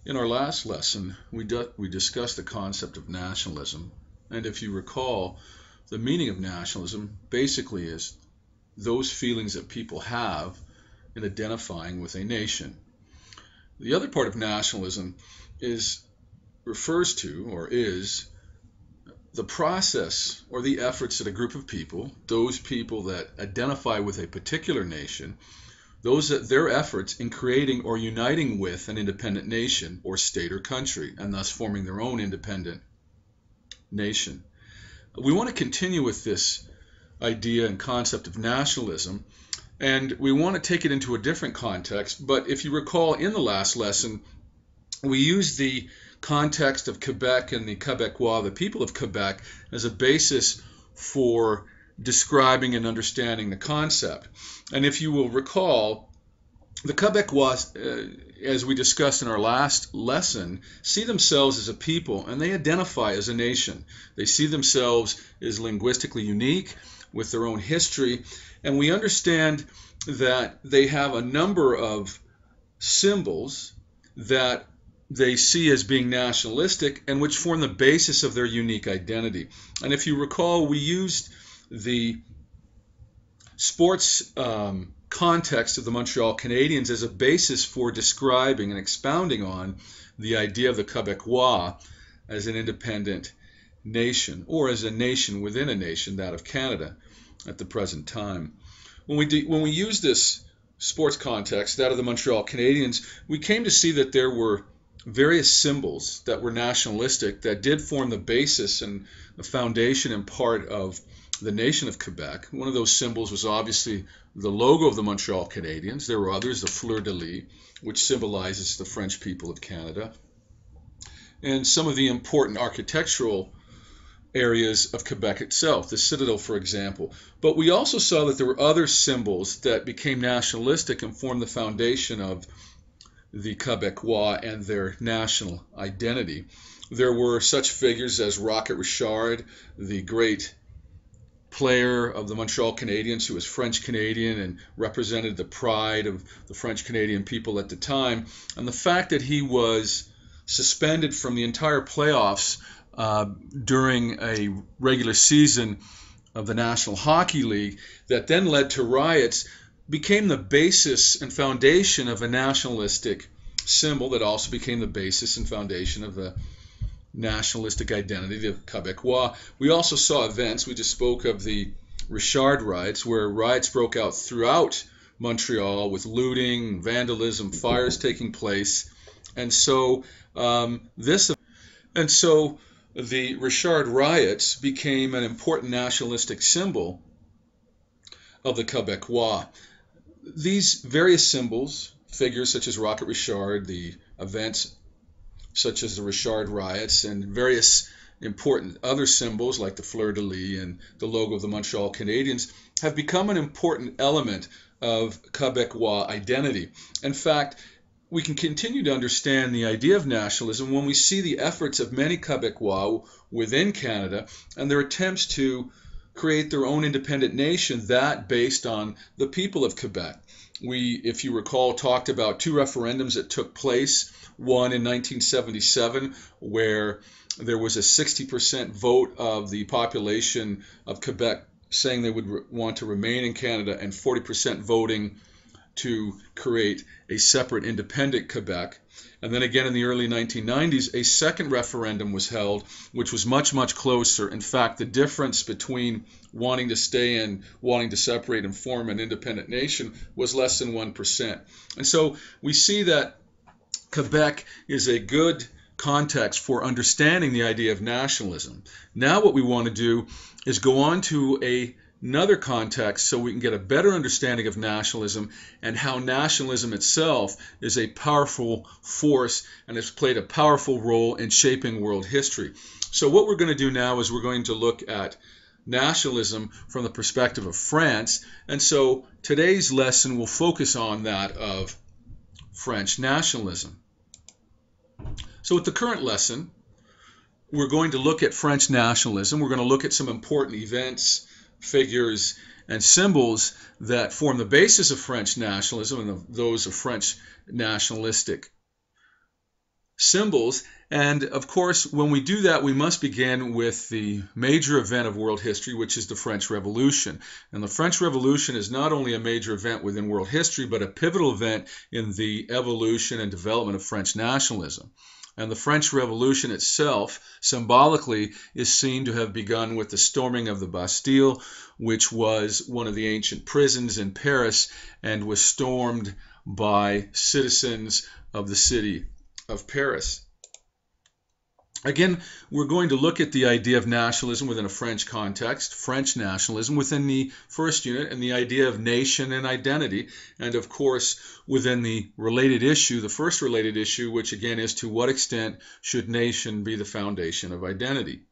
In our last lesson, we discussed the concept of nationalism. And if you recall, the meaning of nationalism basically is those feelings that people have in identifying with a nation. The other part of nationalism refers to or is the process or the efforts that a group of people, those people that identify with a particular nation, their efforts in creating or uniting with an independent nation or state or country, and thus forming their own independent nation. We want to continue with this idea and concept of nationalism, and we want to take it into a different context. But if you recall, in the last lesson, we used the context of Quebec and the Quebecois, the people of Quebec, as a basis for describing and understanding the concept. And if you will recall, the Quebecois, as we discussed in our last lesson, see themselves as a people, and they identify as a nation. They see themselves as linguistically unique with their own history, and we understand that they have a number of symbols that they see as being nationalistic and which form the basis of their unique identity. And if you recall, we used the sports context of the Montreal Canadiens as a basis for describing and expounding on the idea of the Quebecois as an independent nation, or as a nation within a nation, that of Canada at the present time. When we use this sports context, that of the Montreal Canadiens, we came to see that there were various symbols that were nationalistic that did form the basis and the foundation and part of the nation of Quebec. One of those symbols was obviously the logo of the Montreal Canadiens. There were others, the fleur-de-lis, which symbolizes the French people of Canada, and some of the important architectural areas of Quebec itself, the Citadel, for example. But we also saw that there were other symbols that became nationalistic and formed the foundation of the Quebecois and their national identity. There were such figures as Rocket Richard, the great player of the Montreal Canadiens, who was French Canadian and represented the pride of the French Canadian people at the time. And the fact that he was suspended from the entire playoffs during a regular season of the National Hockey League that then led to riots became the basis and foundation of a nationalistic symbol that also became the basis and foundation of the nationalistic identity of Quebecois. We also saw events. We just spoke of the Richard riots, where riots broke out throughout Montreal with looting, vandalism, fires taking place. And so the Richard riots became an important nationalistic symbol of the Quebecois. These various symbols, figures such as Rocket Richard, the events such as the Richard riots, and various important other symbols like the fleur-de-lis and the logo of the Montreal Canadiens, have become an important element of Quebecois identity. In fact, we can continue to understand the idea of nationalism when we see the efforts of many Quebecois within Canada and their attempts to create their own independent nation, that based on the people of Quebec. We, if you recall, talked about two referendums that took place. One in 1977, where there was a 60% vote of the population of Quebec saying they would want to remain in Canada, and 40% voting to create a separate independent Quebec. And then again in the early 1990s, a second referendum was held, which was much, much closer. In fact, the difference between wanting to stay and wanting to separate and form an independent nation was less than 1%. And so we see that Quebec is a good context for understanding the idea of nationalism. Now what we want to do is go on to another context so we can get a better understanding of nationalism and how nationalism itself is a powerful force and has played a powerful role in shaping world history. So what we're going to do now is we're going to look at nationalism from the perspective of France, and so today's lesson will focus on that of French nationalism. So with the current lesson, we're going to look at French nationalism. We're going to look at some important events, figures, and symbols that form the basis of French nationalism and those of French nationalistic identity. And then symbols. And of course, when we do that, we must begin with the major event of world history, which is the French Revolution. And the French Revolution is not only a major event within world history, but a pivotal event in the evolution and development of French nationalism. And the French Revolution itself, symbolically, is seen to have begun with the storming of the Bastille, which was one of the ancient prisons in Paris, and was stormed by citizens of the city of Paris. Again, we're going to look at the idea of nationalism within a French context, French nationalism within the first unit, and the idea of nation and identity, and of course within the related issue, the first related issue, which again is to what extent should nation be the foundation of identity.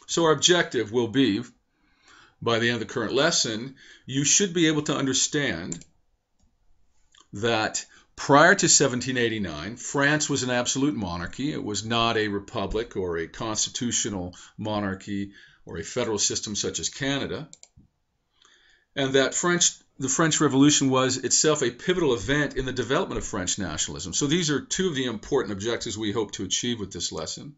So our objective will be, by the end of the current lesson, you should be able to understand that prior to 1789, France was an absolute monarchy. It was not a republic or a constitutional monarchy or a federal system such as Canada. And that the French Revolution was itself a pivotal event in the development of French nationalism. So these are two of the important objectives we hope to achieve with this lesson.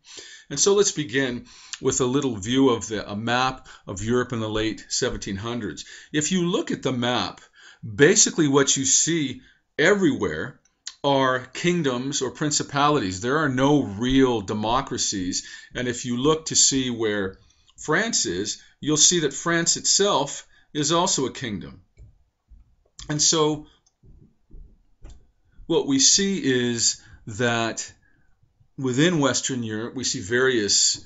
And so let's begin with a little view of a map of Europe in the late 1700s. If you look at the map, basically what you see everywhere are kingdoms or principalities. There are no real democracies. And if you look to see where France is, you'll see that France itself is also a kingdom. And so what we see is that within Western Europe, we see various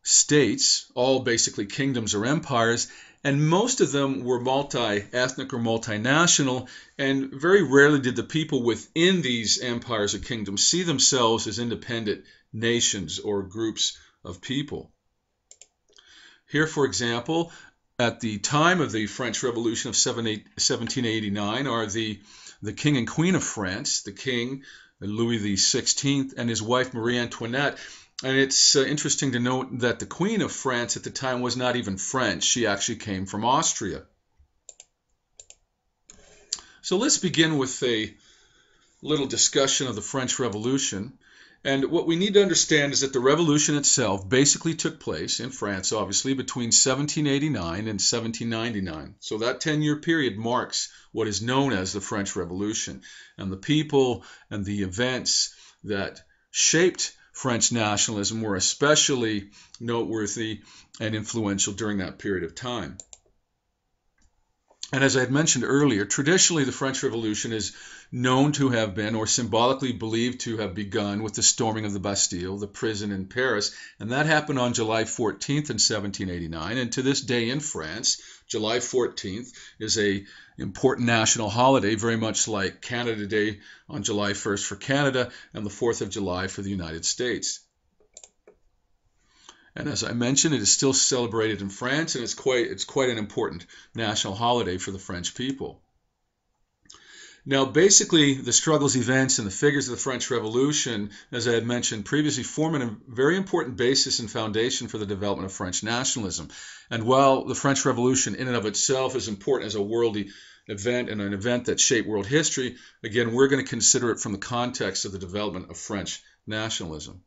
states, all basically kingdoms or empires, and most of them were multi-ethnic or multinational, and very rarely did the people within these empires or kingdoms see themselves as independent nations or groups of people. Here, for example, at the time of the French Revolution of 1789 are the King and Queen of France, the King, Louis XVI, and his wife Marie Antoinette. And it's interesting to note that the Queen of France at the time was not even French. She actually came from Austria. So let's begin with a little discussion of the French Revolution. And what we need to understand is that the revolution itself basically took place in France, obviously, between 1789 and 1799. So that 10-year period marks what is known as the French Revolution. And the people and the events that shaped French nationalism were especially noteworthy and influential during that period of time. And as I had mentioned earlier, traditionally the French Revolution is known to have been, or symbolically believed to have begun, with the storming of the Bastille, the prison in Paris, and that happened on July 14th in 1789. And to this day in France, July 14th is an important national holiday, very much like Canada Day on July 1st for Canada and the 4th of July for the United States. And as I mentioned, it is still celebrated in France, and it's quite an important national holiday for the French people. Now, basically, the struggles, events, and the figures of the French Revolution, as I had mentioned previously, form a very important basis and foundation for the development of French nationalism. And while the French Revolution in and of itself is important as a worldly event and an event that shaped world history, again, we're going to consider it from the context of the development of French nationalism.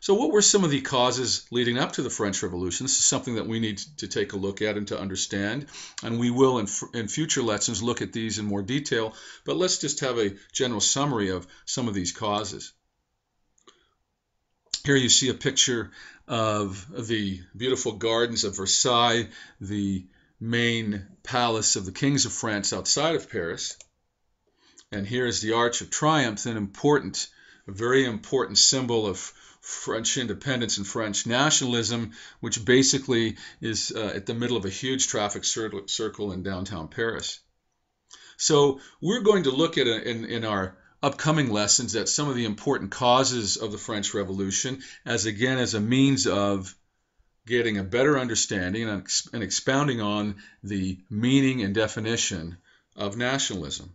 So what were some of the causes leading up to the French Revolution? This is something that we need to take a look at and to understand, and we will in future lessons look at these in more detail, but let's just have a general summary of some of these causes. Here you see a picture of the beautiful gardens of Versailles, the main palace of the kings of France outside of Paris. And here is the Arch of Triumph, a very important symbol of French independence and French nationalism, which basically is at the middle of a huge traffic circle in downtown Paris. So we're going to look at in our upcoming lessons at some of the important causes of the French Revolution as a means of getting a better understanding and expounding on the meaning and definition of nationalism.